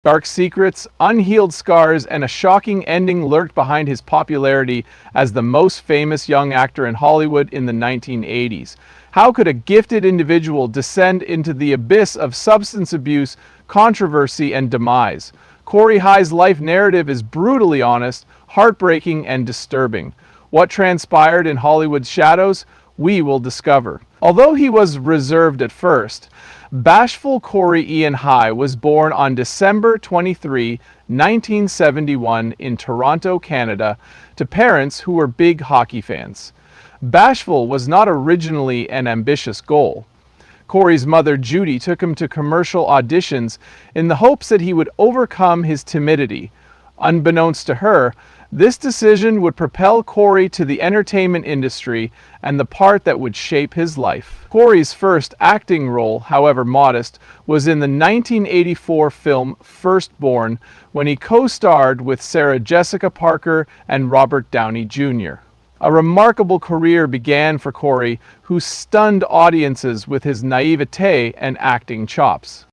Dark secrets, unhealed scars, and a shocking ending lurked behind his popularity as the most famous young actor in Hollywood in the 1980s. How could a gifted individual descend into the abyss of substance abuse, controversy, and demise? Cory Ian's life narrative is brutally honest, heartbreaking, and disturbing. What transpired in Hollywood's shadows? We will discover. Although he was reserved at first, bashful Cory Ian Hy was born on December 23, 1971 in Toronto, Canada, to parents who were big hockey fans. Bashful was not originally an ambitious goal. Cory's mother, Judy, took him to commercial auditions in the hopes that he would overcome his timidity. Unbeknownst to her, this decision would propel Cory to the entertainment industry and the part that would shape his life. Cory's first acting role, however modest, was in the 1984 film Firstborn, when he co-starred with Sarah Jessica Parker and Robert Downey Jr. A remarkable career began for Cory, who stunned audiences with his naivete and acting chops.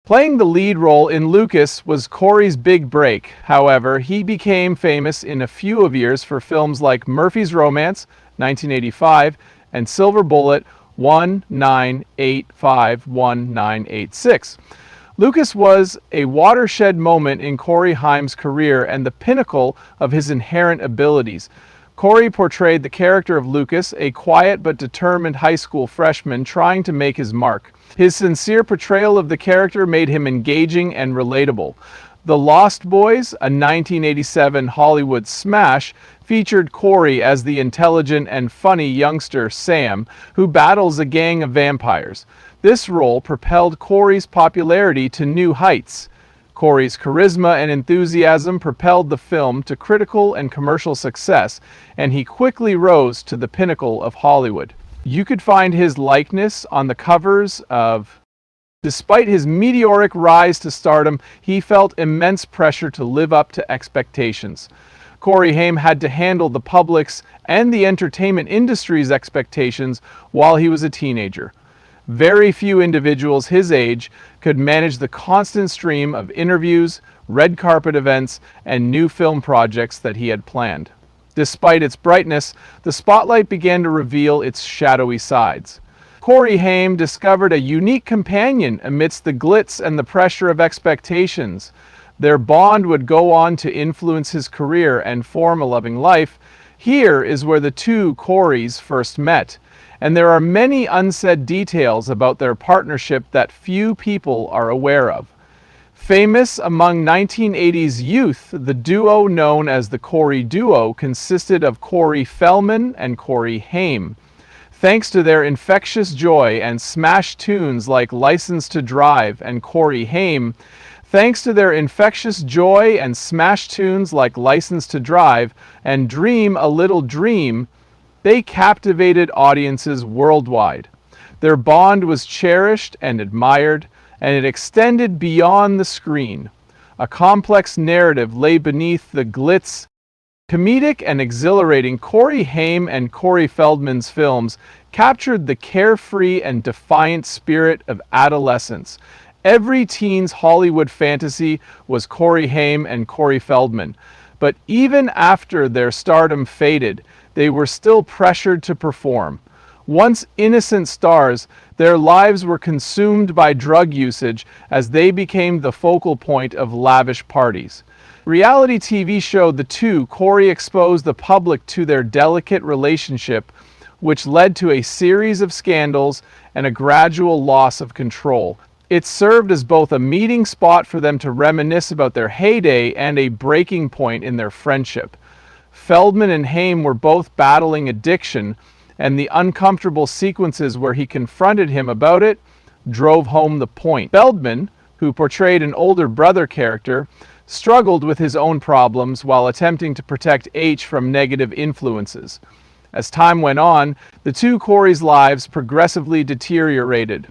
Playing the lead role in Lucas was Cory's big break. However, he became famous in a few years for films like Murphy's Romance, 1985, and Silver Bullet, 1985-1986. Lucas was a watershed moment in Cory Haim's career and the pinnacle of his inherent abilities. Cory portrayed the character of Lucas, a quiet but determined high school freshman trying to make his mark. His sincere portrayal of the character made him engaging and relatable. The Lost Boys, a 1987 Hollywood smash, featured Cory as the intelligent and funny youngster Sam, who battles a gang of vampires. This role propelled Cory's popularity to new heights. Cory's charisma and enthusiasm propelled the film to critical and commercial success, and he quickly rose to the pinnacle of Hollywood. You could find his likeness on the covers of... Despite his meteoric rise to stardom, he felt immense pressure to live up to expectations. Cory Haim had to handle the public's and the entertainment industry's expectations while he was a teenager. Very few individuals his age could manage the constant stream of interviews, red carpet events, and new film projects that he had planned. Despite its brightness, the spotlight began to reveal its shadowy sides. Cory Haim discovered a unique companion amidst the glitz and the pressure of expectations. Their bond would go on to influence his career and form a loving life. Here is where the two Corys first met, and there are many unsaid details about their partnership that few people are aware of. Famous among 1980s youth, the duo known as the Cory Duo consisted of Corey Feldman and Cory Haim. Thanks to their infectious joy and smash tunes like License to Drive and Cory Haim, thanks to their infectious joy and smash tunes like License to Drive and Dream a Little Dream, they captivated audiences worldwide. Their bond was cherished and admired, and it extended beyond the screen. A complex narrative lay beneath the glitz. Comedic and exhilarating, Cory Haim and Corey Feldman's films captured the carefree and defiant spirit of adolescence. Every teen's Hollywood fantasy was Cory Haim and Corey Feldman. But even after their stardom faded, they were still pressured to perform. Once innocent stars, their lives were consumed by drug usage as they became the focal point of lavish parties. Reality TV show The Two, Cory exposed the public to their delicate relationship, which led to a series of scandals and a gradual loss of control. It served as both a meeting spot for them to reminisce about their heyday and a breaking point in their friendship. Feldman and Haim were both battling addiction, and the uncomfortable sequences where he confronted him about it drove home the point. Feldman, who portrayed an older brother character, struggled with his own problems while attempting to protect H from negative influences. As time went on, the two Corys' lives progressively deteriorated.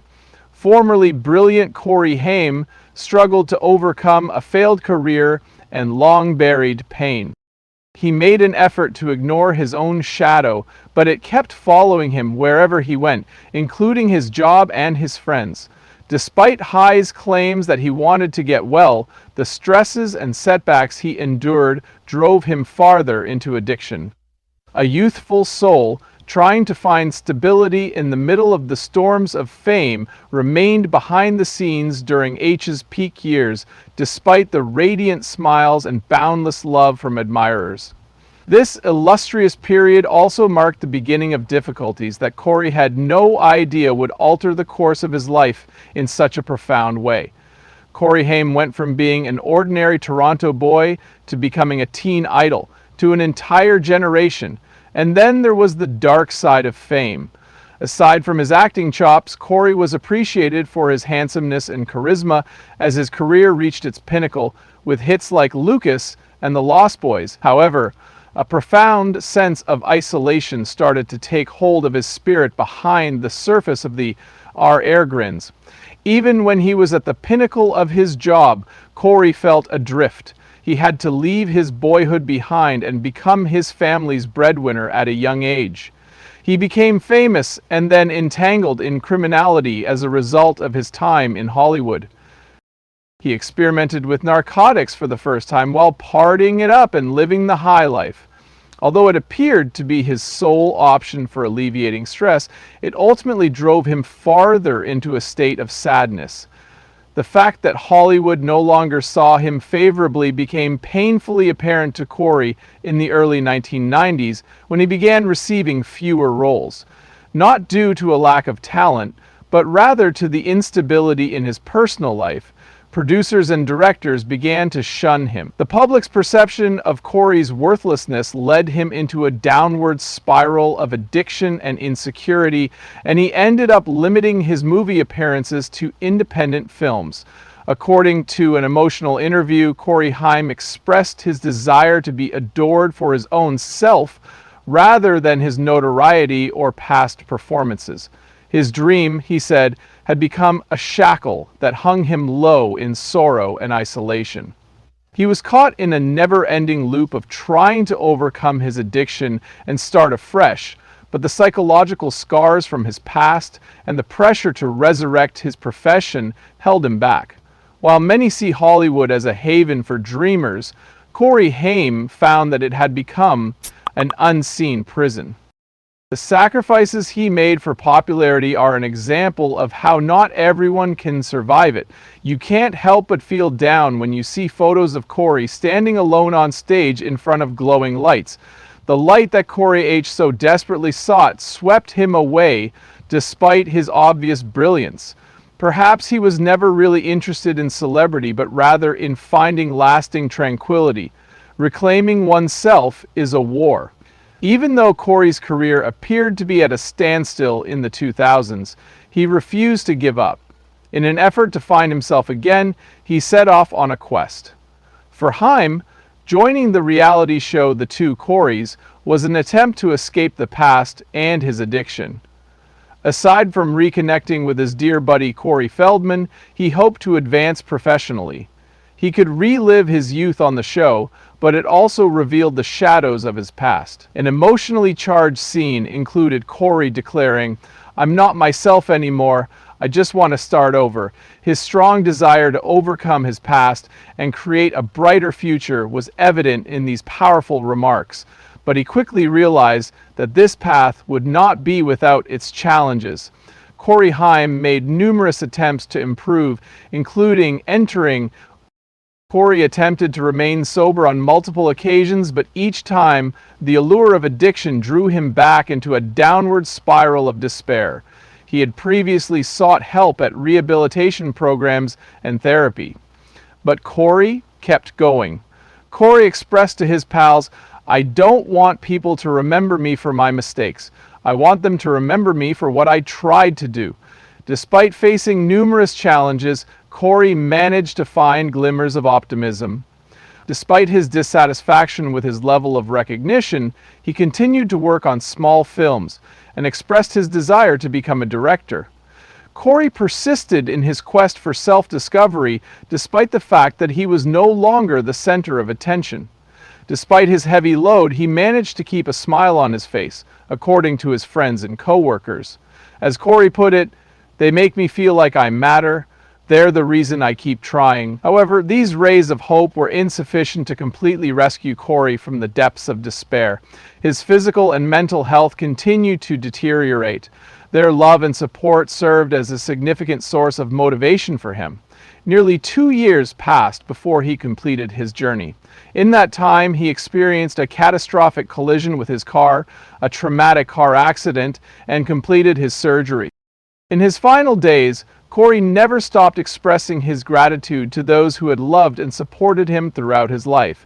Formerly brilliant Cory Haim struggled to overcome a failed career and long-buried pain. He made an effort to ignore his own shadow, but it kept following him wherever he went, including his job and his friends. Despite Hy's claims that he wanted to get well, the stresses and setbacks he endured drove him farther into addiction. A youthful soul, trying to find stability in the middle of the storms of fame, remained behind the scenes during H's peak years, despite the radiant smiles and boundless love from admirers. This illustrious period also marked the beginning of difficulties that Cory had no idea would alter the course of his life in such a profound way. Cory Haim went from being an ordinary Toronto boy to becoming a teen idol to an entire generation. And then there was the dark side of fame. Aside from his acting chops, Cory was appreciated for his handsomeness and charisma as his career reached its pinnacle with hits like Lucas and The Lost Boys. However, a profound sense of isolation started to take hold of his spirit behind the surface of the air grins. Even when he was at the pinnacle of his job, Cory felt adrift. He had to leave his boyhood behind and become his family's breadwinner at a young age. He became famous and then entangled in criminality as a result of his time in Hollywood. He experimented with narcotics for the first time while partying it up and living the high life. Although it appeared to be his sole option for alleviating stress, it ultimately drove him farther into a state of sadness. The fact that Hollywood no longer saw him favorably became painfully apparent to Cory in the early 1990s when he began receiving fewer roles, not due to a lack of talent, but rather to the instability in his personal life. Producers and directors began to shun him. The public's perception of Cory's worthlessness led him into a downward spiral of addiction and insecurity, and he ended up limiting his movie appearances to independent films. According to an emotional interview, Cory Haim expressed his desire to be adored for his own self rather than his notoriety or past performances. His dream, he said, had become a shackle that hung him low in sorrow and isolation. He was caught in a never-ending loop of trying to overcome his addiction and start afresh, but the psychological scars from his past and the pressure to resurrect his profession held him back. While many see Hollywood as a haven for dreamers, Cory Haim found that it had become an unseen prison. The sacrifices he made for popularity are an example of how not everyone can survive it. You can't help but feel down when you see photos of Cory standing alone on stage in front of glowing lights. The light that Cory H. so desperately sought swept him away despite his obvious brilliance. Perhaps he was never really interested in celebrity, but rather in finding lasting tranquility. Reclaiming oneself is a war. Even though Cory's career appeared to be at a standstill in the 2000s, he refused to give up. In an effort to find himself again, he set off on a quest. For Haim, joining the reality show The Two Corys was an attempt to escape the past and his addiction. Aside from reconnecting with his dear buddy Corey Feldman, he hoped to advance professionally. He could relive his youth on the show, but it also revealed the shadows of his past. An emotionally charged scene included Cory declaring, "I'm not myself anymore, I just want to start over." His strong desire to overcome his past and create a brighter future was evident in these powerful remarks, but he quickly realized that this path would not be without its challenges. Cory Haim made numerous attempts to improve, including entering. Cory attempted to remain sober on multiple occasions, but each time, the allure of addiction drew him back into a downward spiral of despair. He had previously sought help at rehabilitation programs and therapy. But Cory kept going. Cory expressed to his pals, "I don't want people to remember me for my mistakes. I want them to remember me for what I tried to do." Despite facing numerous challenges, Cory managed to find glimmers of optimism. Despite his dissatisfaction with his level of recognition, he continued to work on small films and expressed his desire to become a director. Cory persisted in his quest for self-discovery despite the fact that he was no longer the center of attention. Despite his heavy load, he managed to keep a smile on his face, according to his friends and co-workers. As Cory put it, They make me feel like I matter. They're the reason I keep trying. However, these rays of hope were insufficient to completely rescue Cory from the depths of despair. His physical and mental health continued to deteriorate. Their love and support served as a significant source of motivation for him. Nearly 2 years passed before he completed his journey. In that time, he experienced a catastrophic collision with his car, a traumatic car accident, and completed his surgery. In his final days, Cory never stopped expressing his gratitude to those who had loved and supported him throughout his life.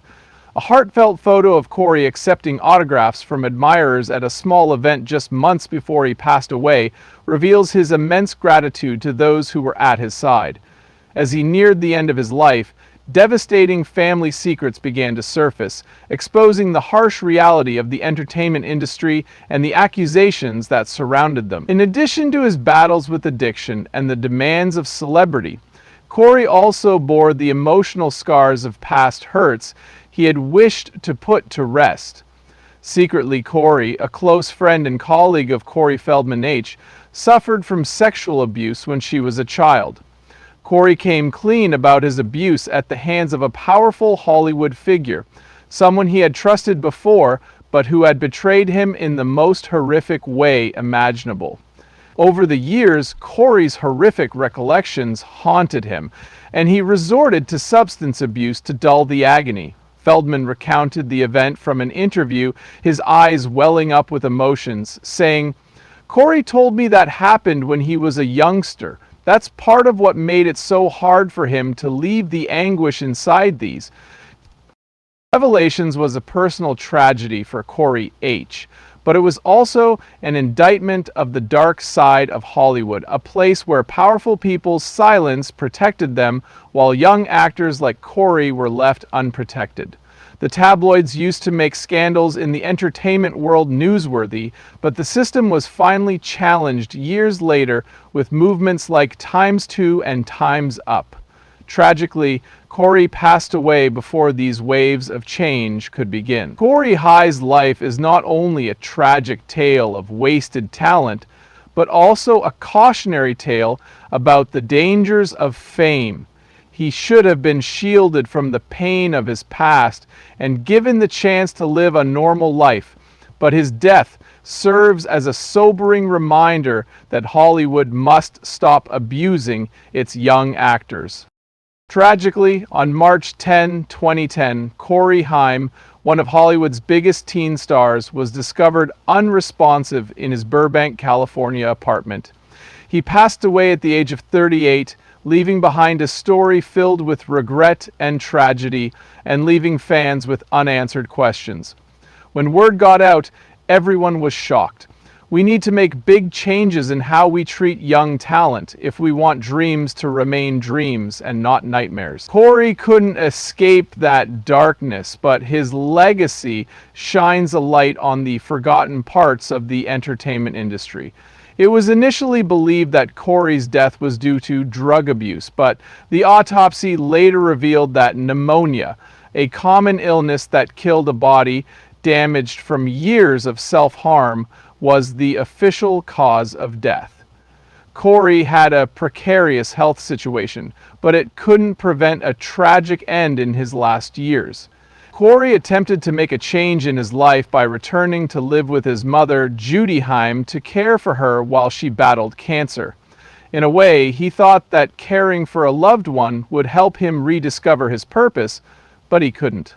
A heartfelt photo of Cory accepting autographs from admirers at a small event just months before he passed away reveals his immense gratitude to those who were at his side. As he neared the end of his life, devastating family secrets began to surface, exposing the harsh reality of the entertainment industry and the accusations that surrounded them. In addition to his battles with addiction and the demands of celebrity, Cory also bore the emotional scars of past hurts he had wished to put to rest. Secretly, Cory, a close friend and colleague of Corey Feldman H., suffered from sexual abuse when she was a child. Cory came clean about his abuse at the hands of a powerful Hollywood figure, someone he had trusted before, but who had betrayed him in the most horrific way imaginable. Over the years, Cory's horrific recollections haunted him, and he resorted to substance abuse to dull the agony. Feldman recounted the event from an interview, his eyes welling up with emotions, saying, "Cory told me that happened when he was a youngster. That's part of what made it so hard for him to leave the anguish inside these." Revelations was a personal tragedy for Cory H., but it was also an indictment of the dark side of Hollywood, a place where powerful people's silence protected them while young actors like Cory were left unprotected. The tabloids used to make scandals in the entertainment world newsworthy, but the system was finally challenged years later with movements like Times 2 and Times Up. Tragically, Cory passed away before these waves of change could begin. Cory Hy's life is not only a tragic tale of wasted talent, but also a cautionary tale about the dangers of fame. He should have been shielded from the pain of his past and given the chance to live a normal life, but his death serves as a sobering reminder that Hollywood must stop abusing its young actors. Tragically, on March 10, 2010, Cory Haim, one of Hollywood's biggest teen stars, was discovered unresponsive in his Burbank, California apartment. He passed away at the age of 38, leaving behind a story filled with regret and tragedy, and leaving fans with unanswered questions. When word got out, everyone was shocked. We need to make big changes in how we treat young talent if we want dreams to remain dreams and not nightmares. Cory couldn't escape that darkness, but his legacy shines a light on the forgotten parts of the entertainment industry. It was initially believed that Cory's death was due to drug abuse, but the autopsy later revealed that pneumonia, a common illness that killed a body damaged from years of self-harm, was the official cause of death. Cory had a precarious health situation, but it couldn't prevent a tragic end in his last years. Cory attempted to make a change in his life by returning to live with his mother, Judy Haim, to care for her while she battled cancer. In a way, he thought that caring for a loved one would help him rediscover his purpose, but he couldn't.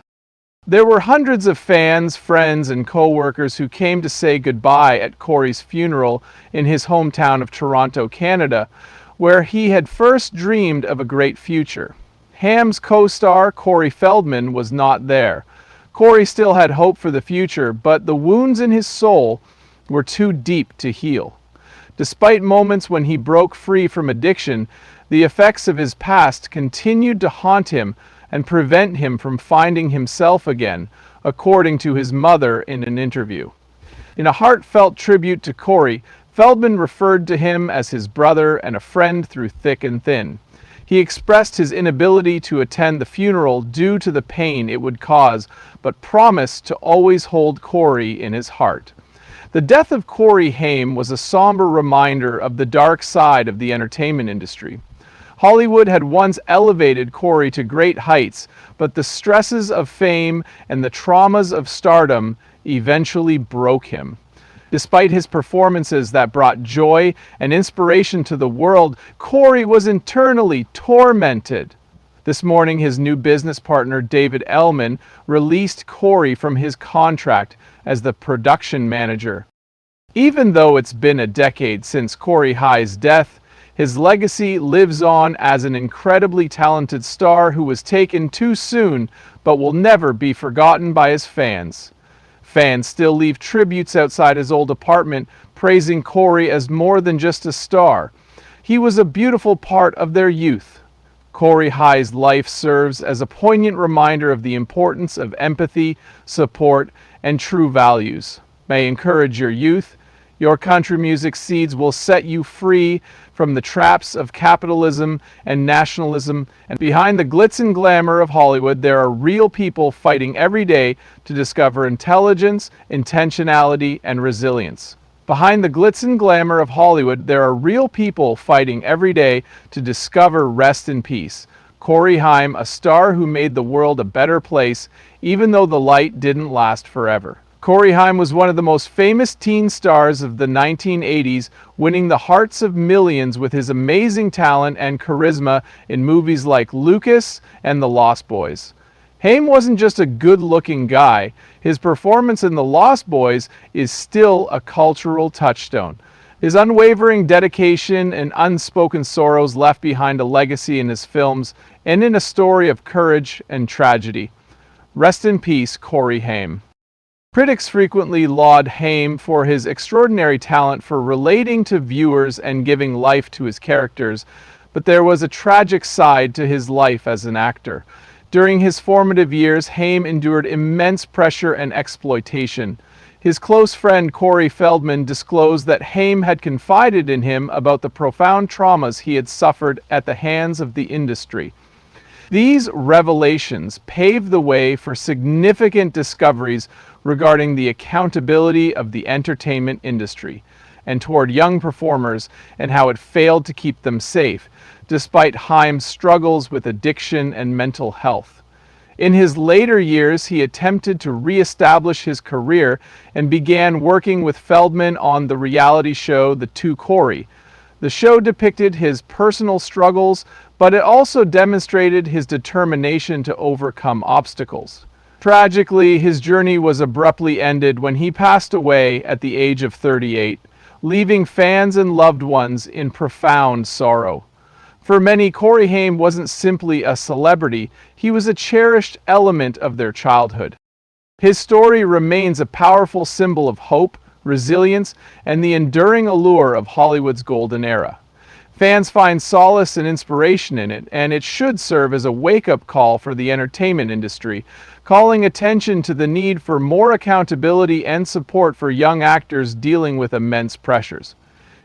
There were hundreds of fans, friends, and co-workers who came to say goodbye at Cory's funeral in his hometown of Toronto, Canada, where he had first dreamed of a great future. Haim's co-star, Corey Feldman, was not there. Cory still had hope for the future, but the wounds in his soul were too deep to heal. Despite moments when he broke free from addiction, the effects of his past continued to haunt him and prevent him from finding himself again, according to his mother in an interview. In a heartfelt tribute to Cory, Feldman referred to him as his brother and a friend through thick and thin. He expressed his inability to attend the funeral due to the pain it would cause, but promised to always hold Cory in his heart. The death of Cory Haim was a somber reminder of the dark side of the entertainment industry. Hollywood had once elevated Cory to great heights, but the stresses of fame and the traumas of stardom eventually broke him. Despite his performances that brought joy and inspiration to the world, Cory was internally tormented. This morning, his new business partner, David Ellman, released Cory from his contract as the production manager. Even though it's been a decade since Cory Hy's death, his legacy lives on as an incredibly talented star who was taken too soon but will never be forgotten by his fans. Fans still leave tributes outside his old apartment, praising Cory as more than just a star. He was a beautiful part of their youth. Cory Hy's life serves as a poignant reminder of the importance of empathy, support, and true values. May encourage your youth. Your country music seeds will set you free from the traps of capitalism and nationalism. And behind the glitz and glamour of Hollywood, there are real people fighting every day to discover intelligence, intentionality, and resilience. Behind the glitz and glamour of Hollywood, there are real people fighting every day to discover rest in peace. Cory Haim, a star who made the world a better place, even though the light didn't last forever. Cory Haim was one of the most famous teen stars of the 1980s, winning the hearts of millions with his amazing talent and charisma in movies like Lucas and The Lost Boys. Haim wasn't just a good-looking guy. His performance in The Lost Boys is still a cultural touchstone. His unwavering dedication and unspoken sorrows left behind a legacy in his films and in a story of courage and tragedy. Rest in peace, Cory Haim. Critics frequently laud Haim for his extraordinary talent for relating to viewers and giving life to his characters, but there was a tragic side to his life as an actor. During his formative years, Haim endured immense pressure and exploitation. His close friend Corey Feldman disclosed that Haim had confided in him about the profound traumas he had suffered at the hands of the industry. These revelations paved the way for significant discoveries regarding the accountability of the entertainment industry and toward young performers and how it failed to keep them safe, despite Haim's struggles with addiction and mental health. In his later years, he attempted to re-establish his career and began working with Feldman on the reality show The Two Cory. The show depicted his personal struggles, but it also demonstrated his determination to overcome obstacles. Tragically, his journey was abruptly ended when he passed away at the age of 38, leaving fans and loved ones in profound sorrow. For many, Cory Haim wasn't simply a celebrity, he was a cherished element of their childhood. His story remains a powerful symbol of hope, resilience, and the enduring allure of Hollywood's golden era. Fans find solace and inspiration in it, and it should serve as a wake-up call for the entertainment industry, calling attention to the need for more accountability and support for young actors dealing with immense pressures.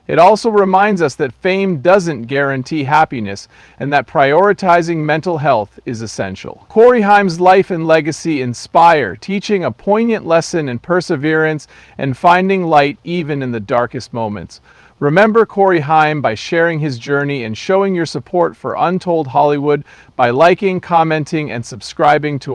It also reminds us that fame doesn't guarantee happiness and that prioritizing mental health is essential. Cory Haim's life and legacy inspire, teaching a poignant lesson in perseverance and finding light even in the darkest moments. Remember Cory Haim by sharing his journey and showing your support for Untold Hollywood by liking, commenting, and subscribing to